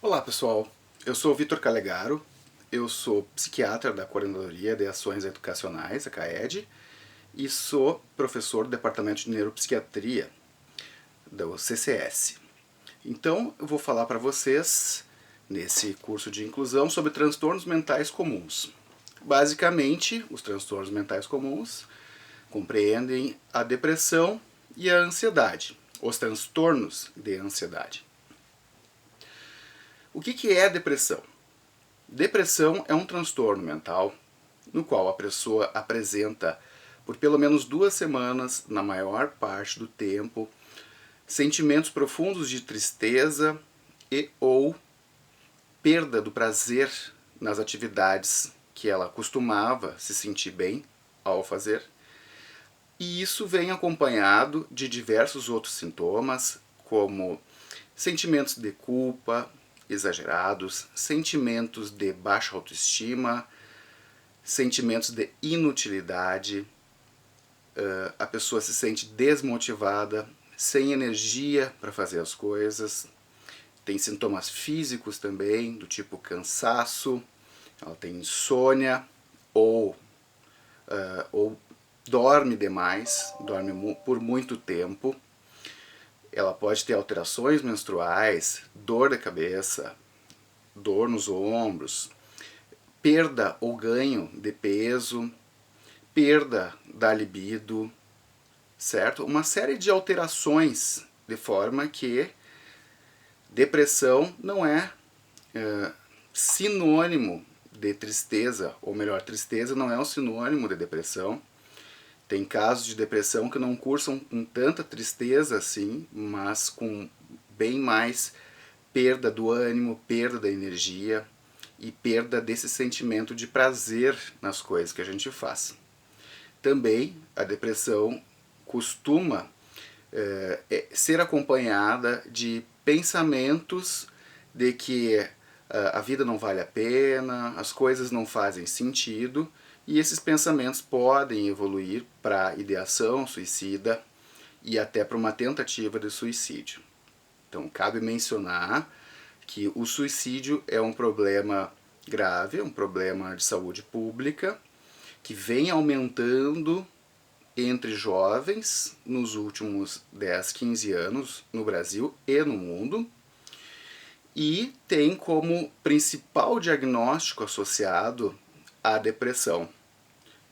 Olá pessoal, eu sou o Vitor Calegaro, eu sou psiquiatra da Coordenadoria de Ações Educacionais, a CAED, e sou professor do Departamento de Neuropsiquiatria do CCS. Então eu vou falar para vocês, nesse curso de inclusão, sobre transtornos mentais comuns. Basicamente, os transtornos mentais comuns compreendem a depressão e a ansiedade, os transtornos de ansiedade. O que é a depressão? Depressão é um transtorno mental no qual a pessoa apresenta, por pelo menos 2 semanas, na maior parte do tempo, sentimentos profundos de tristeza e ou perda do prazer nas atividades que ela costumava se sentir bem ao fazer. E isso vem acompanhado de diversos outros sintomas, como sentimentos de culpa exagerados, sentimentos de baixa autoestima, sentimentos de inutilidade, a pessoa se sente desmotivada, sem energia para fazer as coisas. Tem sintomas físicos também, do tipo cansaço, ela tem insônia ou dorme demais, dorme por muito tempo. Ela pode ter alterações menstruais, dor de cabeça, dor nos ombros, perda ou ganho de peso, perda da libido, certo? Uma série de alterações, de forma que depressão não é sinônimo de tristeza, ou melhor, tristeza não é um sinônimo de depressão. Tem casos de depressão que não cursam com tanta tristeza assim, mas com bem mais perda do ânimo, perda da energia e perda desse sentimento de prazer nas coisas que a gente faz. Também a depressão costuma ser acompanhada de pensamentos de que a vida não vale a pena, as coisas não fazem sentido, e esses pensamentos podem evoluir para ideação suicida e até para uma tentativa de suicídio. Então, cabe mencionar que o suicídio é um problema grave, um problema de saúde pública, que vem aumentando entre jovens nos últimos 10, 15 anos no Brasil e no mundo, e tem como principal diagnóstico associado a depressão.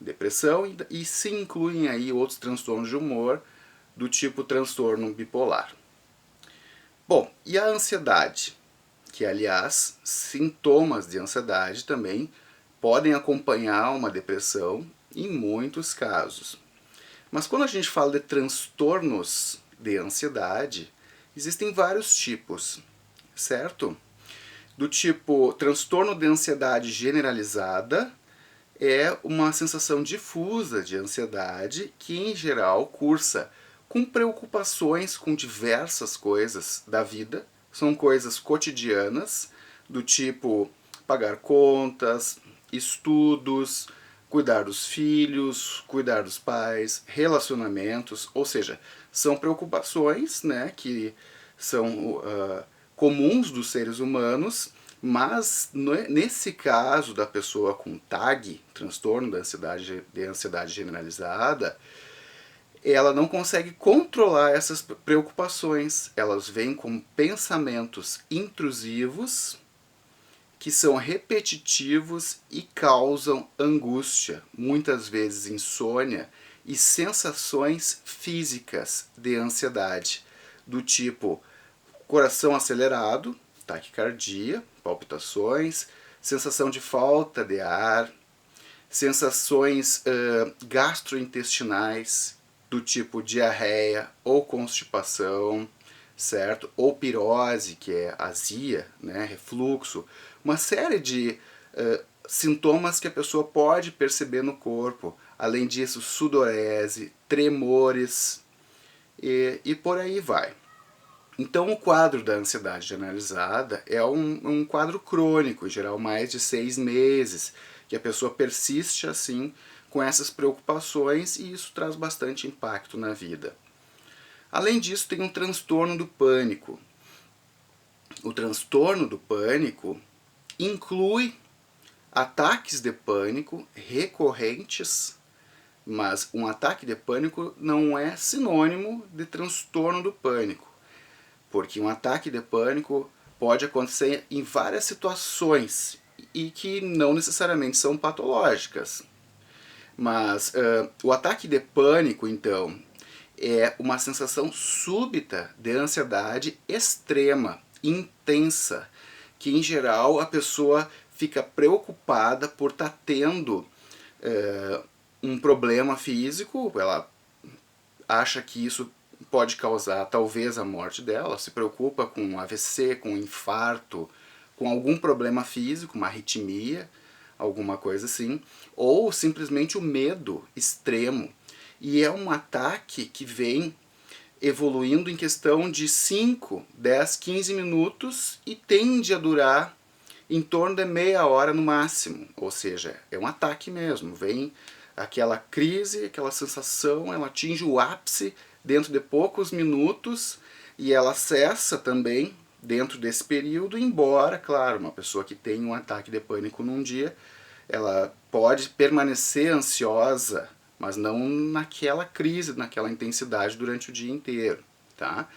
Depressão e se incluem aí outros transtornos de humor do tipo transtorno bipolar. Bom, e a ansiedade? Que, aliás, sintomas de ansiedade também podem acompanhar uma depressão em muitos casos. Mas quando a gente fala de transtornos de ansiedade, existem vários tipos, certo? Do tipo transtorno de ansiedade generalizada é uma sensação difusa de ansiedade que, em geral, cursa com preocupações com diversas coisas da vida. São coisas cotidianas, do tipo pagar contas, estudos, cuidar dos filhos, cuidar dos pais, relacionamentos, ou seja, são preocupações, né, que são comuns dos seres humanos, mas nesse caso da pessoa com TAG, transtorno de ansiedade generalizada, ela não consegue controlar essas preocupações. Elas vêm como pensamentos intrusivos que são repetitivos e causam angústia, muitas vezes insônia e sensações físicas de ansiedade, do tipo coração acelerado, taquicardia, palpitações, sensação de falta de ar, sensações gastrointestinais, do tipo diarreia ou constipação, certo? Ou pirose, que é azia, né? Refluxo, uma série de sintomas que a pessoa pode perceber no corpo. Além disso, sudorese, tremores e por aí vai. Então, o quadro da ansiedade generalizada é um quadro crônico, em geral mais de 6 meses, que a pessoa persiste assim com essas preocupações e isso traz bastante impacto na vida. Além disso, tem um transtorno do pânico, o transtorno do pânico inclui ataques de pânico recorrentes, mas um ataque de pânico não é sinônimo de transtorno do pânico, porque um ataque de pânico pode acontecer em várias situações e que não necessariamente são patológicas. Mas o ataque de pânico, então, é uma sensação súbita de ansiedade extrema, intensa, que em geral a pessoa fica preocupada por estar tendo um problema físico, ela acha que isso pode causar talvez a morte dela, se preocupa com um AVC, com um infarto, com algum problema físico, uma arritmia, alguma coisa assim, ou simplesmente o medo extremo. E é um ataque que vem evoluindo em questão de 5, 10, 15 minutos e tende a durar em torno de meia hora no máximo. Ou seja, é um ataque mesmo, vem aquela crise, aquela sensação, ela atinge o ápice dentro de poucos minutos e ela cessa também dentro desse período, embora, claro, uma pessoa que tem um ataque de pânico num dia, ela pode permanecer ansiosa, mas não naquela crise, naquela intensidade durante o dia inteiro, tá?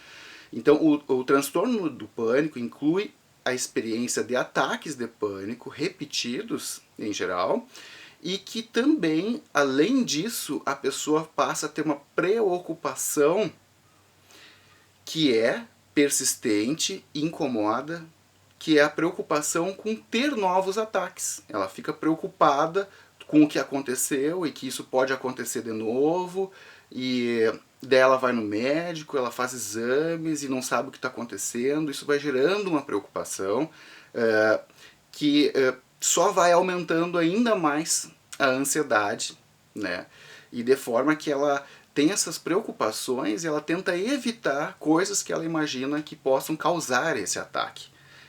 Então, o transtorno do pânico inclui a experiência de ataques de pânico repetidos, em geral, e que também, além disso, a pessoa passa a ter uma preocupação que é persistente, incomoda, que é a preocupação com ter novos ataques. Ela fica preocupada com o que aconteceu e que isso pode acontecer de novo, e daí ela vai no médico, ela faz exames e não sabe o que está acontecendo. Isso vai gerando uma preocupação que só vai aumentando ainda mais a ansiedade, né? E de forma que ela tem essas preocupações e ela tenta evitar coisas que ela imagina que possam causar esse ataque.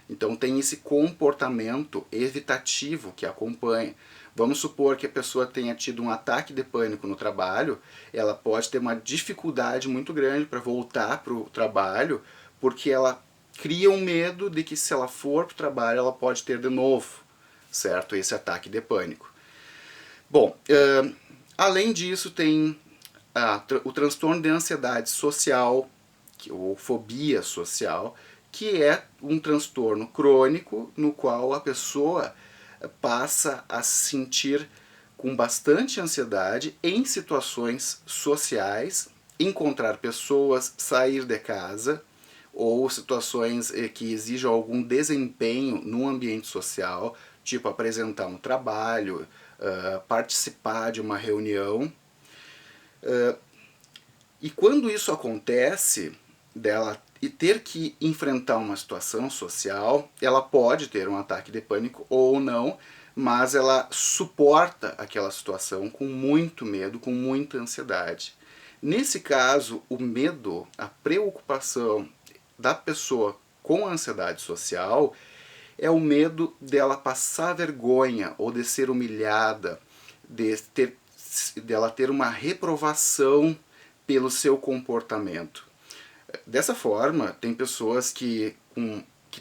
Então tem esse comportamento evitativo que acompanha. Vamos supor que a pessoa tenha tido um ataque de pânico no trabalho, ela pode ter uma dificuldade muito grande para voltar para o trabalho, porque ela cria um medo de que se ela for para o trabalho ela pode ter de novo, certo? Esse ataque de pânico. Bom, além disso tem o transtorno de ansiedade social, ou fobia social, que é um transtorno crônico no qual a pessoa passa a se sentir com bastante ansiedade em situações sociais, encontrar pessoas, sair de casa, ou situações que exijam algum desempenho no ambiente social, tipo apresentar um trabalho, participar de uma reunião. E quando isso acontece, dela e ter que enfrentar uma situação social, ela pode ter um ataque de pânico ou não, mas ela suporta aquela situação com muito medo, com muita ansiedade. Nesse caso, o medo, a preocupação da pessoa com a ansiedade social é o medo dela passar vergonha ou de ser humilhada, dela ter uma reprovação pelo seu comportamento. Dessa forma, tem pessoas que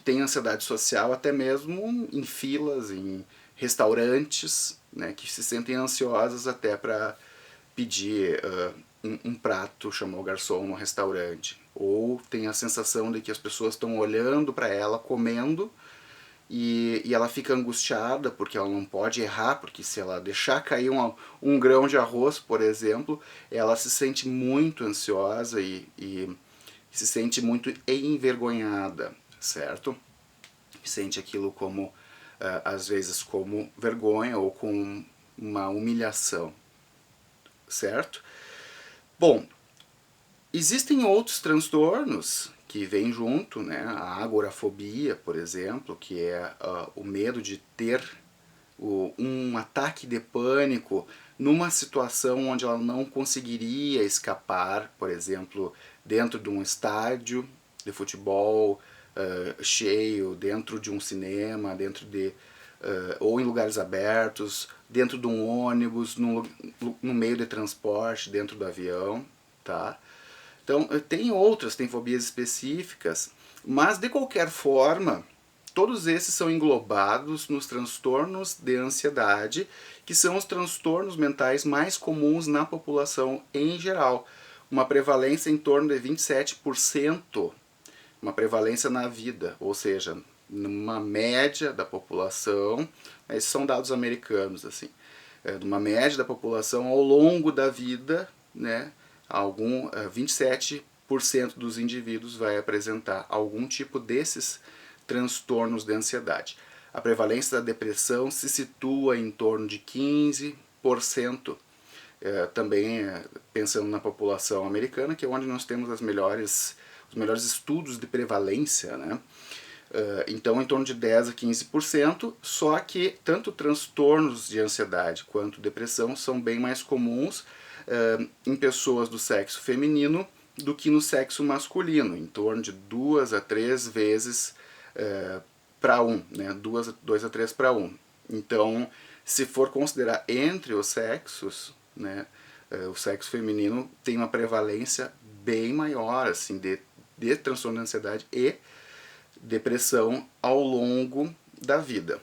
têm ansiedade social até mesmo em filas, em restaurantes, né, que se sentem ansiosas até para pedir um prato, chamar o garçom no restaurante. Ou tem a sensação de que as pessoas estão olhando para ela comendo e ela fica angustiada porque ela não pode errar, porque se ela deixar cair um grão de arroz, por exemplo, ela se sente muito ansiosa e se sente muito envergonhada, certo? Sente aquilo como, às vezes, como vergonha ou com uma humilhação, certo? Bom, existem outros transtornos que vêm junto, né? A agorafobia, por exemplo, que é o medo de ter um ataque de pânico numa situação onde ela não conseguiria escapar, por exemplo, dentro de um estádio de futebol cheio, dentro de um cinema, ou em lugares abertos, dentro de um ônibus, no meio de transporte, dentro do avião, tá? Então, tem fobias específicas, Mas, de qualquer forma, todos esses são englobados nos transtornos de ansiedade, que são os transtornos mentais mais comuns na população em geral. Uma prevalência em torno de 27%, uma prevalência na vida, ou seja, numa média da população, esses são dados americanos, assim, numa média da população ao longo da vida, né, 27% dos indivíduos vai apresentar algum tipo desses transtornos de ansiedade. A prevalência da depressão se situa em torno de 15%, também pensando na população americana, que é onde nós temos os melhores estudos de prevalência, né? Então, em torno de 10 a 15%, só que tanto transtornos de ansiedade quanto depressão são bem mais comuns em pessoas do sexo feminino do que no sexo masculino, em torno de 2 a 3 vezes para 1, né? 2 a 3 para 1. Então, se for considerar entre os sexos, né, o sexo feminino tem uma prevalência bem maior assim, de transtorno de ansiedade e depressão ao longo da vida.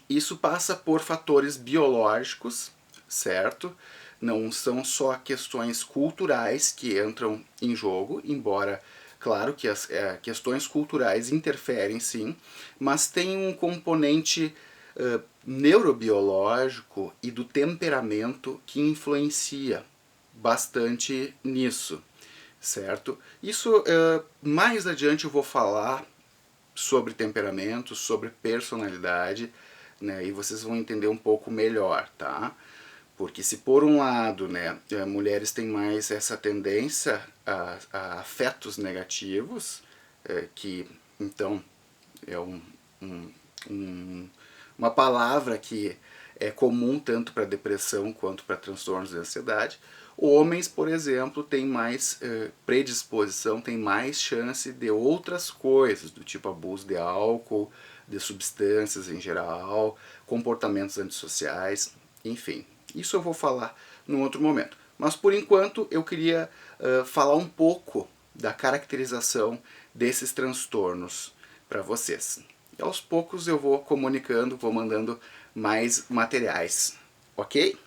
Isso passa por fatores biológicos, certo? Não são só questões culturais que entram em jogo, embora, claro, que as questões culturais interferem sim, mas tem um componente neurobiológico e do temperamento que influencia bastante nisso, certo? Isso, mais adiante eu vou falar sobre temperamento, sobre personalidade, né, e vocês vão entender um pouco melhor, tá? Porque se por um lado, né, mulheres têm mais essa tendência a afetos negativos, que então é uma palavra que é comum tanto para depressão quanto para transtornos de ansiedade. Homens, por exemplo, têm mais predisposição, têm mais chance de outras coisas, do tipo abuso de álcool, de substâncias em geral, comportamentos antissociais, enfim. Isso eu vou falar num outro momento. Mas por enquanto eu queria falar um pouco da caracterização desses transtornos para vocês. E aos poucos eu vou comunicando, vou mandando mais materiais, ok?